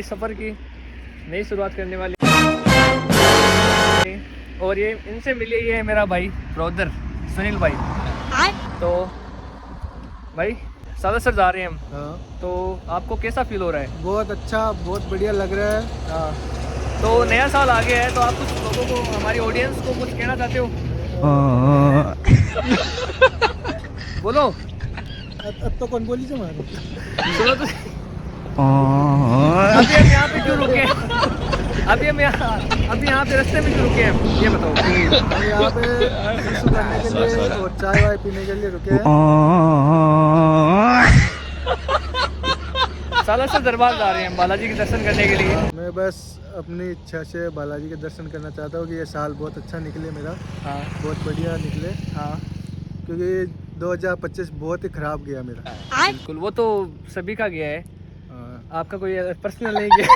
इस सफ़र की नई शुरुआत करने वाली और ये इनसे मिले, ये है मेरा भाई ब्रदर सुनील भाई। तो भाई सालासर जा रहे हैं हम। हाँ, तो आपको कैसा फील हो रहा है? बहुत अच्छा, बहुत बढ़िया लग रहा है। हाँ, तो नया साल आ गया है, तो आप कुछ लोगों को, हमारी ऑडियंस को कुछ कहना चाहते हो? बोलो। अब तो कौन बोली मारो। सुनो तो। अभी हम यहाँ पे क्यों रुके? अभी यहाँ पे रास्ते में क्यों रुके हैं? ये बताओ। हम यहाँ पे सुसु करने के लिए और चाय वाय पीने के लिए रुके हैं। सालासर दरबार जा रहे हैं बालाजी के दर्शन करने के लिए। मैं बस अपनी इच्छा से बालाजी के दर्शन करना चाहता हूँ कि ये साल बहुत अच्छा निकले मेरा, हाँ बहुत बढ़िया निकले, हाँ क्योंकि 2025 बहुत ही खराब गया मेरा। बिल्कुल, वो तो सभी का गया है, हाँ। आपका कोई पर्सनल नहीं गया।